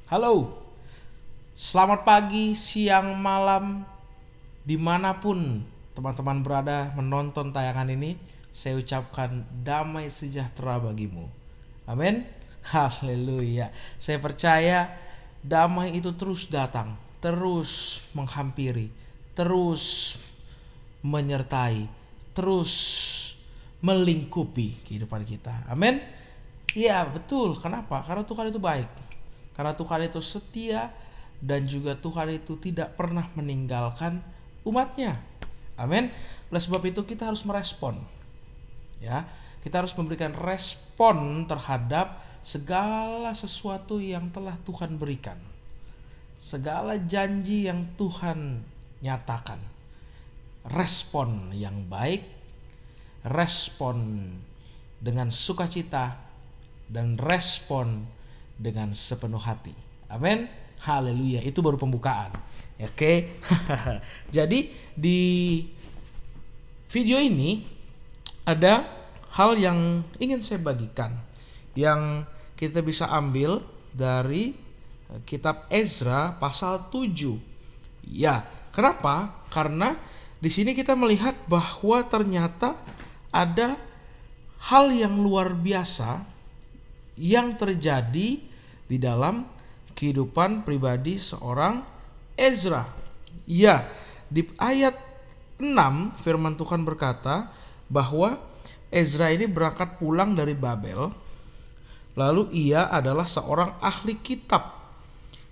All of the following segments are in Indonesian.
Halo, selamat pagi, siang, malam, dimanapun teman-teman berada menonton tayangan ini. Saya ucapkan damai sejahtera bagimu. Amin. Haleluya. Saya percaya damai itu terus datang, terus menghampiri, terus menyertai, terus melingkupi kehidupan kita. Amin. Iya, betul. Kenapa? Karena Tuhan itu baik. Karena Tuhan itu setia dan juga Tuhan itu tidak pernah meninggalkan umatnya. Amin. Oleh sebab itu kita harus merespon. Ya, kita harus memberikan respon terhadap segala sesuatu yang telah Tuhan berikan. Segala janji yang Tuhan nyatakan. Respon yang baik, respon dengan sukacita, dan respon dengan sepenuh hati. Amin. Haleluya. Itu baru pembukaan. Oke. Jadi di video ini ada hal yang ingin saya bagikan yang kita bisa ambil dari kitab Ezra pasal 7. Ya, kenapa? Karena di sini kita melihat bahwa ternyata ada hal yang luar biasa yang terjadi di dalam kehidupan pribadi seorang Ezra. Ya, di ayat 6 firman Tuhan berkata bahwa Ezra ini berangkat pulang dari Babel. Lalu ia adalah seorang ahli kitab,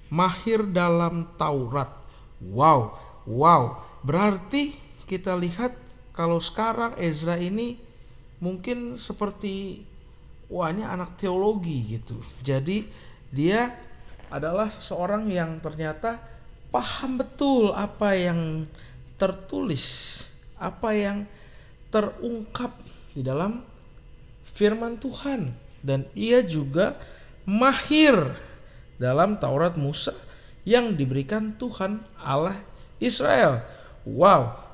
mahir dalam Taurat. Wow. Berarti kita lihat kalau sekarang Ezra ini mungkin seperti ini anak teologi gitu. Jadi dia adalah seseorang yang ternyata paham betul apa yang tertulis, apa yang terungkap di dalam firman Tuhan. Dan ia juga mahir dalam Taurat Musa yang diberikan Tuhan Allah Israel.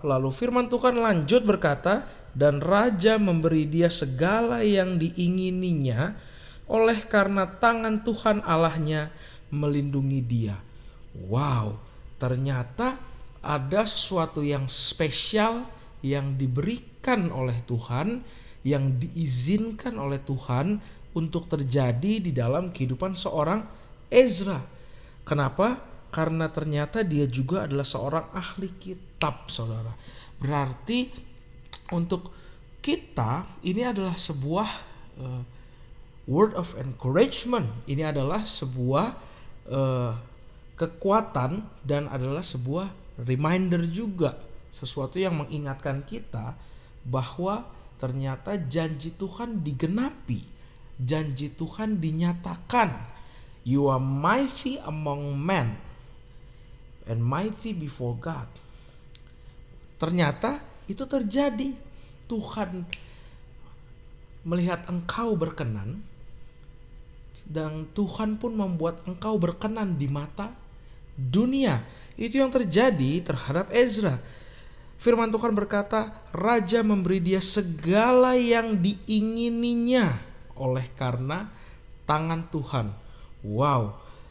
Lalu firman Tuhan lanjut berkata, dan raja memberi dia segala yang diingininya oleh karena tangan Tuhan Allahnya melindungi dia. Ternyata ada sesuatu yang spesial yang diberikan oleh Tuhan, yang diizinkan oleh Tuhan untuk terjadi di dalam kehidupan seorang Ezra. Kenapa? Karena ternyata dia juga adalah seorang ahli kitab, saudara. Berarti untuk kita ini adalah sebuah word of encouragement. Ini adalah sebuah kekuatan dan adalah sebuah reminder juga, sesuatu yang mengingatkan kita bahwa ternyata janji Tuhan digenapi, janji Tuhan dinyatakan. You are mighty among men and mighty before God. Ternyata itu terjadi. Tuhan melihat engkau berkenan, dan Tuhan pun membuat engkau berkenan di mata dunia. Itu yang terjadi terhadap Ezra. Firman Tuhan berkata, raja memberi dia segala yang diingininya oleh karena tangan Tuhan.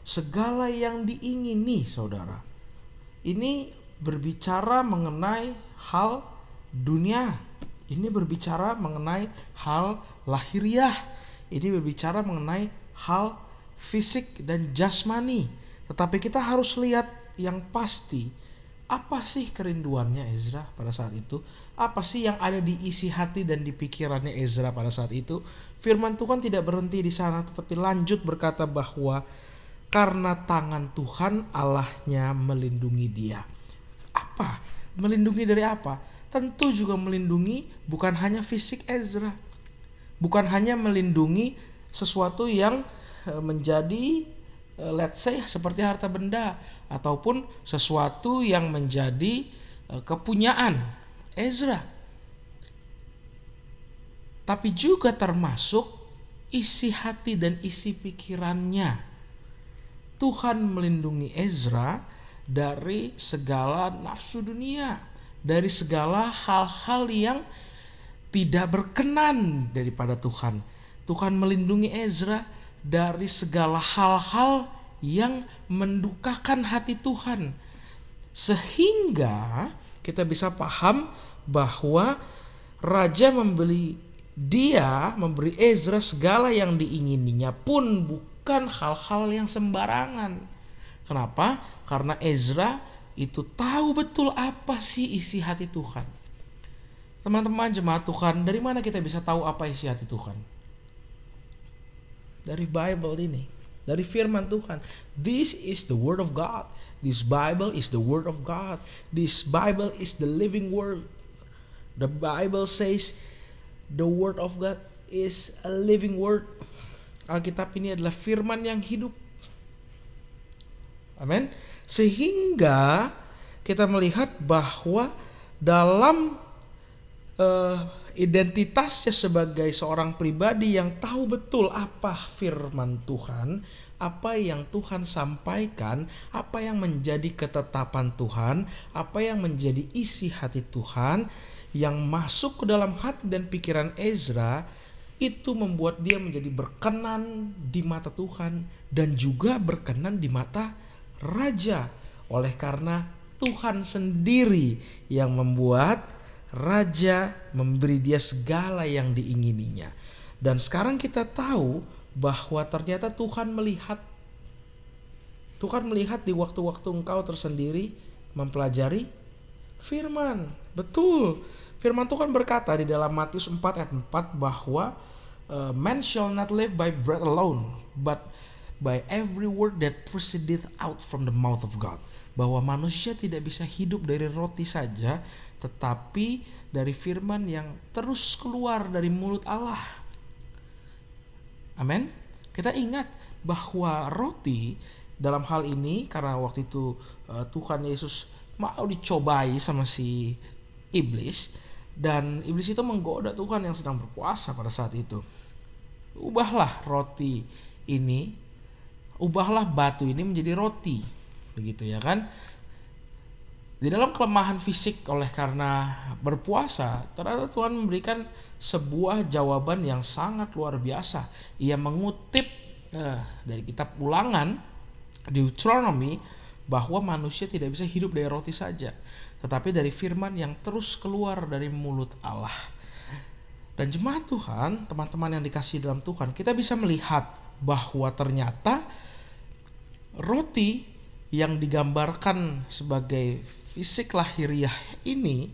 Segala yang diingini, saudara. Ini berbicara mengenai hal dunia. Ini berbicara mengenai hal lahiriah. Ini berbicara mengenai hal fisik dan jasmani. Tetapi kita harus lihat yang pasti. Apa sih kerinduannya Ezra pada saat itu? Apa sih yang ada di isi hati dan di pikirannya Ezra pada saat itu? Firman Tuhan tidak berhenti di sana, tetapi lanjut berkata bahwa karena tangan Tuhan Allahnya melindungi dia. Apa? Melindungi dari apa? Tentu juga melindungi bukan hanya fisik Ezra. Bukan hanya melindungi sesuatu yang menjadi let's say seperti harta benda, ataupun sesuatu yang menjadi kepunyaan Ezra. Tapi juga termasuk isi hati dan isi pikirannya. Tuhan melindungi Ezra dari segala nafsu dunia, dari segala hal-hal yang tidak berkenan daripada Tuhan. Tuhan melindungi Ezra dari segala hal-hal yang mendukakan hati Tuhan. Sehingga kita bisa paham bahwa raja memberi Ezra segala yang diingininya pun bukan hal-hal yang sembarangan. Kenapa? Karena Ezra itu tahu betul apa sih isi hati Tuhan. Teman-teman jemaat Tuhan, dari mana kita bisa tahu apa isi hati Tuhan? Dari Bible ini, dari firman Tuhan. This is the word of God. This Bible is the word of God. This Bible is the living word. The Bible says the word of God is a living word. Alkitab ini adalah firman yang hidup. Amin. Sehingga kita melihat bahwa dalam identitasnya sebagai seorang pribadi yang tahu betul apa firman Tuhan, apa yang Tuhan sampaikan, apa yang menjadi ketetapan Tuhan, apa yang menjadi isi hati Tuhan yang masuk ke dalam hati dan pikiran Ezra, itu membuat dia menjadi berkenan di mata Tuhan dan juga berkenan di mata raja. Oleh karena Tuhan sendiri yang membuat raja memberi dia segala yang diingininya. Dan sekarang kita tahu bahwa ternyata Tuhan melihat di waktu-waktu engkau tersendiri mempelajari firman. Betul. Firman Tuhan berkata di dalam Matius 4 ayat 4 bahwa man shall not live by bread alone, but by every word that proceedeth out from the mouth of God. Bahwa manusia tidak bisa hidup dari roti saja, tetapi dari firman yang terus keluar dari mulut Allah. Amin. Kita ingat bahwa roti dalam hal ini, karena waktu itu Tuhan Yesus mau dicobai sama si iblis, dan iblis itu menggoda Tuhan yang sedang berpuasa pada saat itu. Ubahlah batu ini menjadi roti, begitu ya kan? Di dalam kelemahan fisik oleh karena berpuasa, ternyata Tuhan memberikan sebuah jawaban yang sangat luar biasa. Ia mengutip dari kitab Ulangan, Deuteronomy, bahwa manusia tidak bisa hidup dari roti saja, tetapi dari firman yang terus keluar dari mulut Allah. Dan jemaat Tuhan, teman-teman yang dikasihi dalam Tuhan, kita bisa melihat bahwa ternyata roti yang digambarkan sebagai fisik lahiriah ini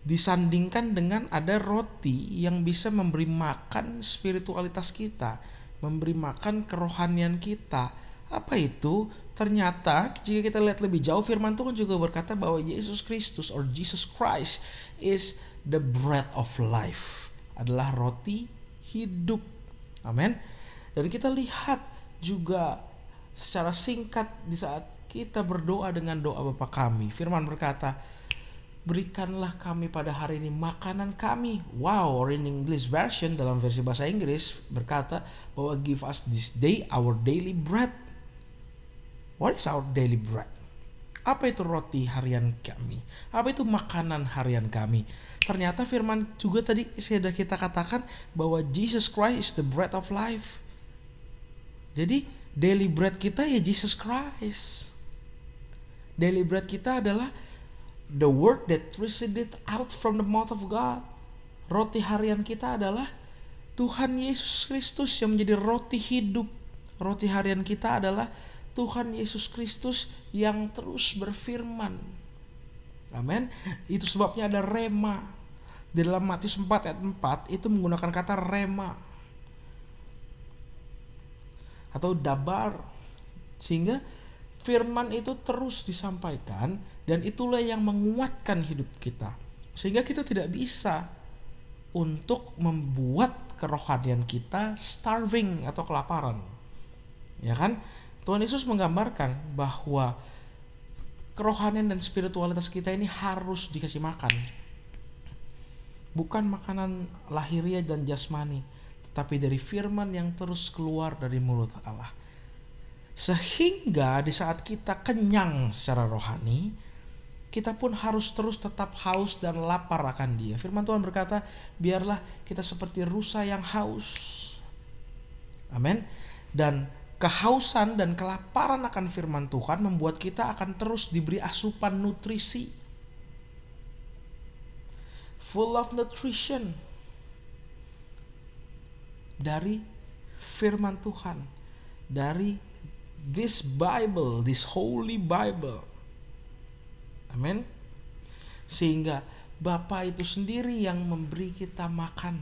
disandingkan dengan ada roti yang bisa memberi makan spiritualitas kita, memberi makan kerohanian kita. Apa itu? Ternyata jika kita lihat lebih jauh, firman Tuhan juga berkata bahwa Yesus Kristus or Jesus Christ is the bread of life, adalah roti hidup. Amin. Dan kita lihat juga secara singkat di saat kita berdoa dengan doa Bapa kami, firman berkata, berikanlah kami pada hari ini makanan kami. Wow, or in English version, dalam versi bahasa Inggris berkata bahwa give us this day our daily bread. What is our daily bread? Apa itu roti harian kami? Apa itu makanan harian kami? Ternyata firman juga tadi sudah kita katakan bahwa Jesus Christ is the bread of life. Jadi daily bread kita ya Jesus Christ. Daily bread kita adalah the word that proceeded out from the mouth of God. Roti harian kita adalah Tuhan Yesus Kristus yang menjadi roti hidup. Roti harian kita adalah Tuhan Yesus Kristus yang terus berfirman. Amin. Itu sebabnya ada rema. Di dalam Matius 4 ayat 4 itu menggunakan kata rema atau dabar. Sehingga firman itu terus disampaikan dan itulah yang menguatkan hidup kita. Sehingga kita tidak bisa untuk membuat kerohanian kita starving atau kelaparan. Ya kan? Tuhan Yesus menggambarkan bahwa kerohanian dan spiritualitas kita ini harus dikasih makan. Bukan makanan lahiriah dan jasmani, tetapi dari firman yang terus keluar dari mulut Allah. Sehingga di saat kita kenyang secara rohani, kita pun harus terus tetap haus dan lapar akan Dia. Firman Tuhan berkata, biarlah kita seperti rusa yang haus. Amin. Dan kehausan dan kelaparan akan firman Tuhan membuat kita akan terus diberi asupan nutrisi. Full of nutrition dari firman Tuhan, dari this Bible, this Holy Bible. Amin. Sehingga Bapa itu sendiri yang memberi kita makan,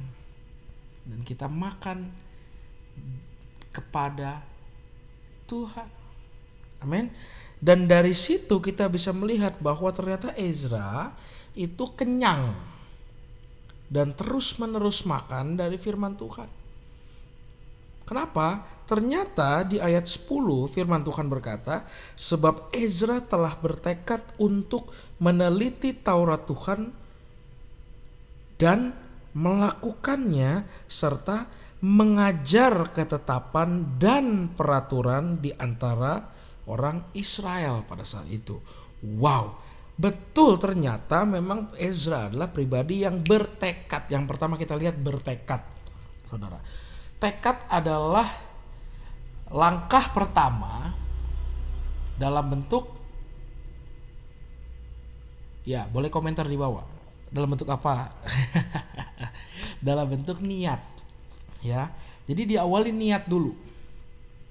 dan kita makan kepada Tuhan. Amin. Dan dari situ kita bisa melihat bahwa ternyata Ezra itu kenyang dan terus-menerus makan dari firman Tuhan. Kenapa? Ternyata di ayat 10 firman Tuhan berkata, sebab Ezra telah bertekad untuk meneliti Taurat Tuhan dan melakukannya serta mengajar ketetapan dan peraturan di antara orang Israel pada saat itu. Wow, betul, ternyata memang Ezra adalah pribadi yang bertekad. Yang pertama kita lihat bertekad, saudara. Tekad adalah langkah pertama dalam bentuk, ya boleh komentar di bawah, dalam bentuk apa? Dalam bentuk niat, ya. Jadi diawali niat dulu,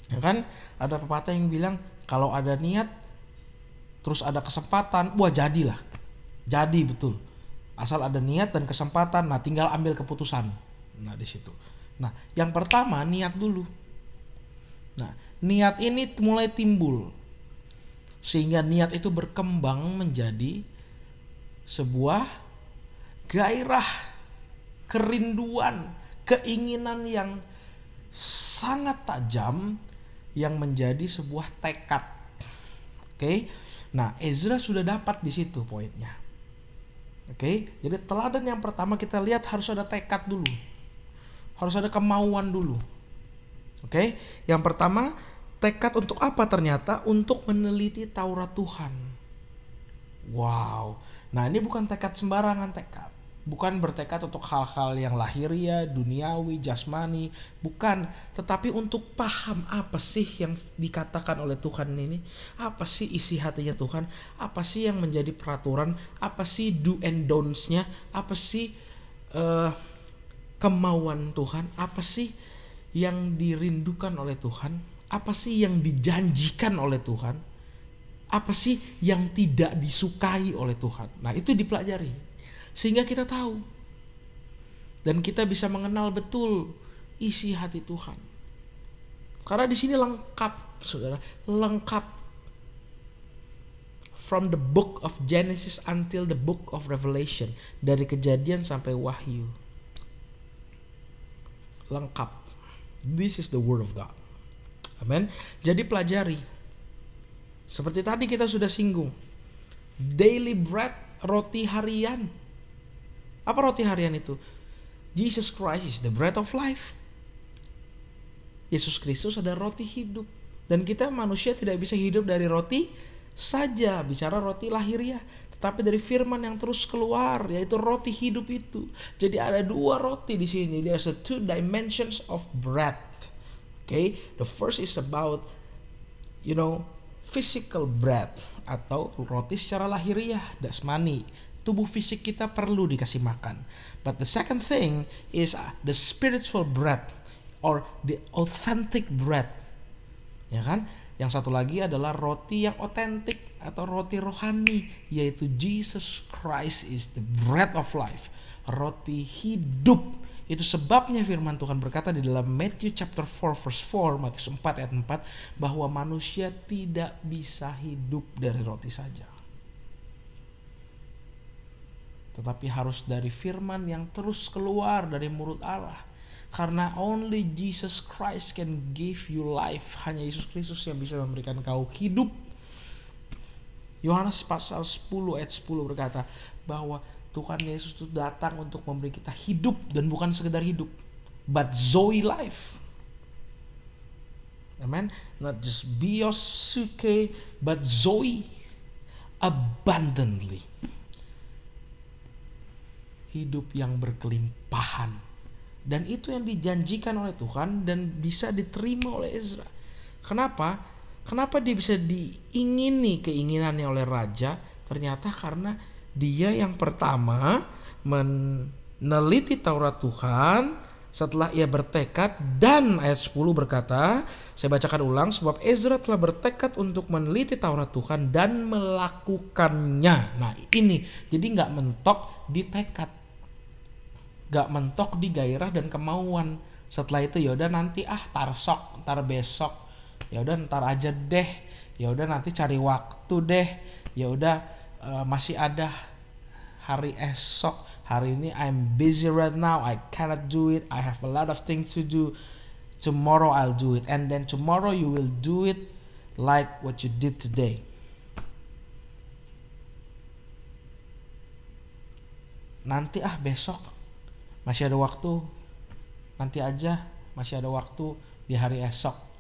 ya kan? Ada pepatah yang bilang kalau ada niat terus ada kesempatan, wah jadilah. Jadi betul, asal ada niat dan kesempatan, nah tinggal ambil keputusan. Nah di situ. Nah, yang pertama niat dulu. Nah, niat ini mulai timbul sehingga niat itu berkembang menjadi sebuah gairah, kerinduan, keinginan yang sangat tajam yang menjadi sebuah tekad. Oke. Nah, Ezra sudah dapat di situ poinnya. Oke. Jadi teladan yang pertama kita lihat harus ada tekad dulu. Harus ada kemauan dulu. Oke, yang pertama tekad untuk apa ternyata? Untuk meneliti Taurat Tuhan. Wow. Nah, ini bukan tekad sembarangan tekad. Bukan bertekad untuk hal-hal yang lahiriah, duniawi, jasmani, bukan, tetapi untuk paham apa sih yang dikatakan oleh Tuhan ini, apa sih isi hatinya Tuhan, apa sih yang menjadi peraturan, apa sih do and don'ts-nya, apa sih kemauan Tuhan, apa sih yang dirindukan oleh Tuhan, apa sih yang dijanjikan oleh Tuhan, apa sih yang tidak disukai oleh Tuhan. Nah, itu dipelajari sehingga kita tahu dan kita bisa mengenal betul isi hati Tuhan. Karena di sini lengkap, saudara, lengkap. From the book of Genesis until the book of Revelation, dari Kejadian sampai Wahyu. Lengkap. This is the word of God. Amen. Jadi pelajari. Seperti tadi kita sudah singgung. Daily bread, roti harian. Apa roti harian itu? Jesus Christ is the bread of life. Yesus Kristus adalah roti hidup. Dan kita manusia tidak bisa hidup dari roti saja, bicara roti lahiriah, tetapi dari firman yang terus keluar, yaitu roti hidup itu. Jadi ada dua roti di sini. There's a two dimensions of bread. Okay, the first is about physical bread atau roti secara lahiriah, jasmani. Tubuh fisik kita perlu dikasih makan. But the second thing is the spiritual bread or the authentic bread. Ya kan? Yang satu lagi adalah roti yang otentik atau roti rohani, yaitu Jesus Christ is the bread of life, roti hidup. Itu sebabnya firman Tuhan berkata di dalam Matthew chapter 4 verse 4, Matius 4 ayat 4, bahwa manusia tidak bisa hidup dari roti saja, tetapi harus dari firman yang terus keluar dari mulut Allah. Karena only Jesus Christ can give you life. Hanya Yesus Kristus yang bisa memberikan kau hidup. Yohanes pasal 10 ayat 10 berkata bahwa Tuhan Yesus itu datang untuk memberi kita hidup, dan bukan sekedar hidup, but Zoe life. Amen. Not just bios suke, but Zoe abundantly. Hidup yang berkelimpahan. Dan itu yang dijanjikan oleh Tuhan dan bisa diterima oleh Ezra. Kenapa? Kenapa dia bisa diingini keinginannya oleh raja? Ternyata karena dia yang pertama meneliti Taurat Tuhan. Setelah ia bertekad, dan ayat 10 berkata, saya bacakan ulang, sebab Ezra telah bertekad untuk meneliti Taurat Tuhan dan melakukannya. Nah ini, jadi gak mentok di tekad, gak mentok di gairah dan kemauan. Setelah itu yaudah nanti tar besok, yaudah ntar aja deh, yaudah nanti cari waktu deh, yaudah masih ada hari esok, hari ini I'm busy right now, I cannot do it, I have a lot of things to do, tomorrow I'll do it, and then tomorrow you will do it like what you did today. Nanti besok masih ada waktu, nanti aja masih ada waktu di hari esok.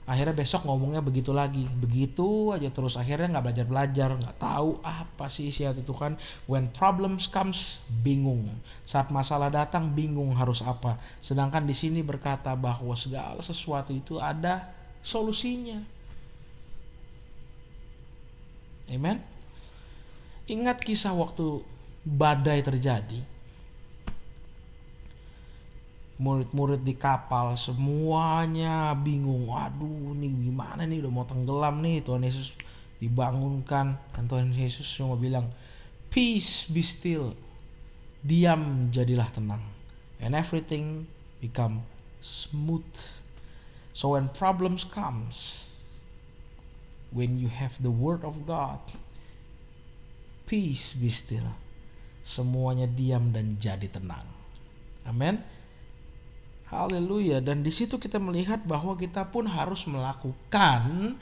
Akhirnya besok ngomongnya begitu lagi, begitu aja terus. Akhirnya nggak belajar, nggak tahu apa sih isi hati Tuhan. When problems comes, bingung. Saat masalah datang, bingung harus apa. Sedangkan di sini berkata bahwa segala sesuatu itu ada solusinya. Amen. Ingat kisah waktu badai terjadi. Murid-murid di kapal semuanya bingung. Waduh, ini gimana nih, udah mau tenggelam nih. Tuhan Yesus dibangunkan dan Tuhan Yesus cuma bilang, peace be still, diam jadilah tenang, and everything become smooth. So when problems comes, when you have the word of God, peace be still, semuanya diam dan jadi tenang. Amin. Haleluya. Dan di situ kita melihat bahwa kita pun harus melakukan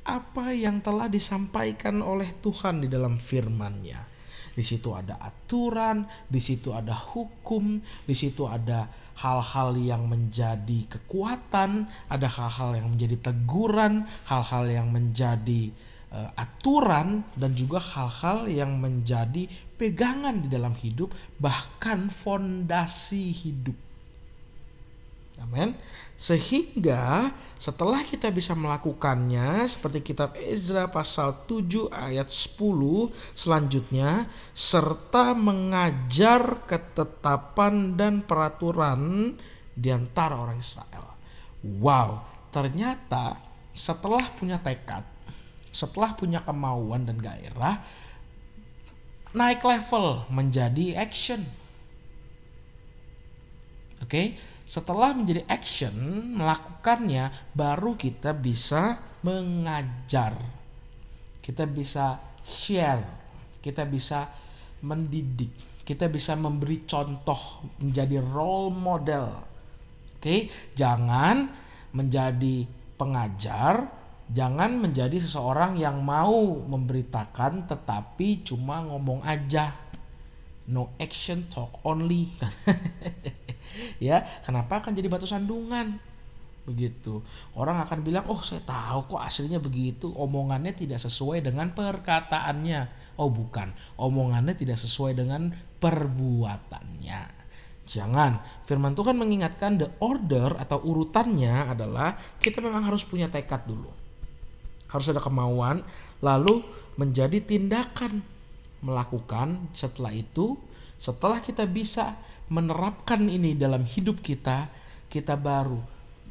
apa yang telah disampaikan oleh Tuhan di dalam firman-Nya. Di situ ada aturan, di situ ada hukum, di situ ada hal-hal yang menjadi kekuatan, ada hal-hal yang menjadi teguran, hal-hal yang menjadi aturan, dan juga hal-hal yang menjadi pegangan di dalam hidup, bahkan fondasi hidup. Amin. Sehingga setelah kita bisa melakukannya, seperti kitab Ezra pasal 7 ayat 10 selanjutnya, serta mengajar ketetapan dan peraturan di antara orang Israel. Wow, ternyata setelah punya tekad, setelah punya kemauan dan gairah, naik level menjadi action. Oke, setelah menjadi action, melakukannya, baru kita bisa mengajar, kita bisa share, kita bisa mendidik, kita bisa memberi contoh, menjadi role model. Oke, jangan menjadi pengajar, jangan menjadi seseorang yang mau memberitakan tetapi cuma ngomong aja. No action, talk only. Ya, kenapa akan jadi batu sandungan? Begitu. Orang akan bilang, "Oh, saya tahu kok aslinya begitu." Omongannya tidak sesuai dengan perkataannya. Oh, bukan. Omongannya tidak sesuai dengan perbuatannya. Jangan. Firman Tuhan mengingatkan the order atau urutannya adalah kita memang harus punya tekad dulu. Harus ada kemauan, lalu menjadi tindakan melakukan. Setelah itu, setelah kita bisa menerapkan ini dalam hidup kita, kita baru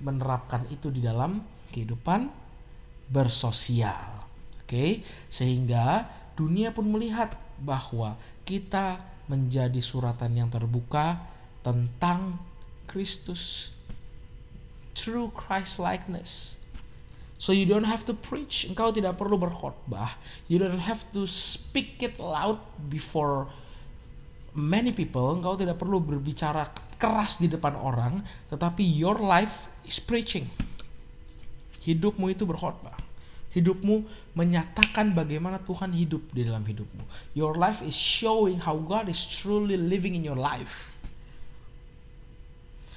menerapkan itu di dalam kehidupan bersosial. Oke, sehingga dunia pun melihat bahwa kita menjadi suratan yang terbuka tentang Kristus, true Christ likeness. So you don't have to preach, engkau tidak perlu berkhotbah, you don't have to speak it loud before many people, engkau tidak perlu berbicara keras di depan orang, tetapi your life is preaching. Hidupmu itu berkhotbah. Hidupmu menyatakan bagaimana Tuhan hidup di dalam hidupmu. Your life is showing how God is truly living in your life.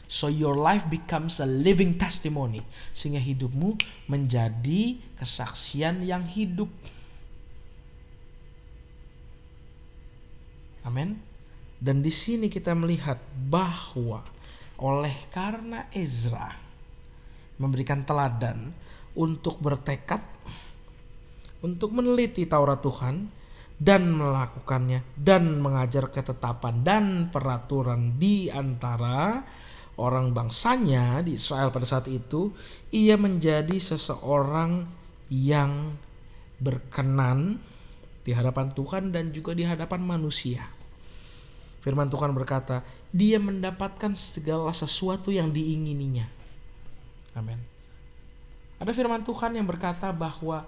So your life becomes a living testimony, sehingga hidupmu menjadi kesaksian yang hidup. Amin. Dan di sini kita melihat bahwa oleh karena Ezra memberikan teladan, untuk bertekad, untuk meneliti Taurat Tuhan dan melakukannya dan mengajar ketetapan dan peraturan di antara orang bangsanya di Israel pada saat itu, ia menjadi seseorang yang berkenan di hadapan Tuhan dan juga di hadapan manusia. Firman Tuhan berkata, dia mendapatkan segala sesuatu yang diingininya. Amin. Ada firman Tuhan yang berkata bahwa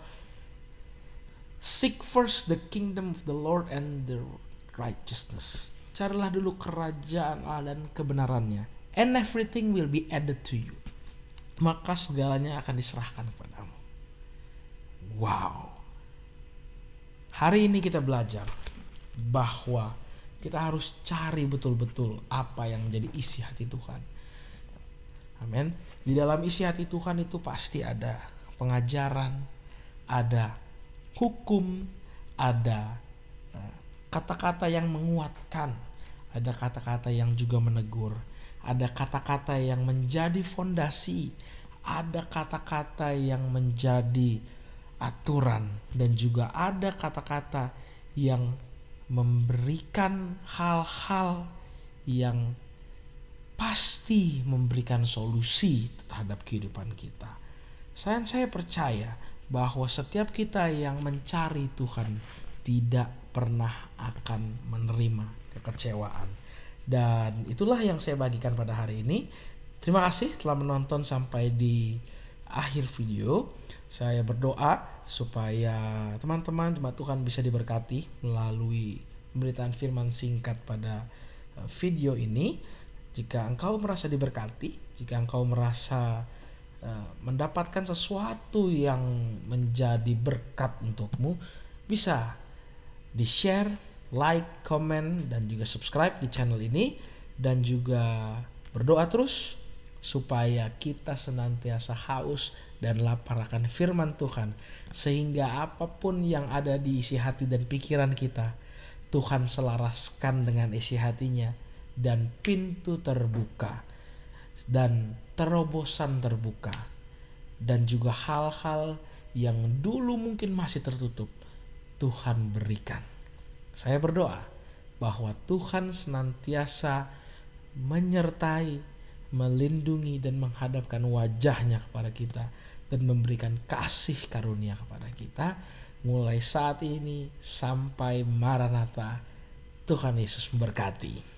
seek first the kingdom of the Lord and the righteousness. Carilah dulu kerajaan Allah dan kebenarannya. And everything will be added to you. Maka segalanya akan diserahkan kepadamu. Wow. Hari ini kita belajar bahwa kita harus cari betul-betul apa yang menjadi isi hati Tuhan. Amin. Di dalam isi hati Tuhan itu pasti ada pengajaran, ada hukum, ada kata-kata yang menguatkan, ada kata-kata yang juga menegur, ada kata-kata yang menjadi fondasi, ada kata-kata yang menjadi aturan, dan juga ada kata-kata yang memberikan hal-hal yang pasti memberikan solusi terhadap kehidupan kita. Saya percaya bahwa setiap kita yang mencari Tuhan tidak pernah akan menerima kekecewaan. Dan itulah yang saya bagikan pada hari ini. Terima kasih telah menonton sampai di akhir video. Saya berdoa supaya teman-teman jemaat Tuhan bisa diberkati melalui pemberitaan firman singkat pada video ini. Jika engkau merasa diberkati, jika engkau merasa mendapatkan sesuatu yang menjadi berkat untukmu, bisa di-share, like, komen, dan juga subscribe di channel ini. Dan juga berdoa terus supaya kita senantiasa haus dan lapar akan firman Tuhan, sehingga apapun yang ada di isi hati dan pikiran kita, Tuhan selaraskan dengan isi hatinya, dan pintu terbuka dan terobosan terbuka, dan juga hal-hal yang dulu mungkin masih tertutup Tuhan berikan. Saya berdoa bahwa Tuhan senantiasa menyertai, melindungi, dan menghadapkan wajahnya kepada kita dan memberikan kasih karunia kepada kita mulai saat ini sampai Maranatha. Tuhan Yesus memberkati.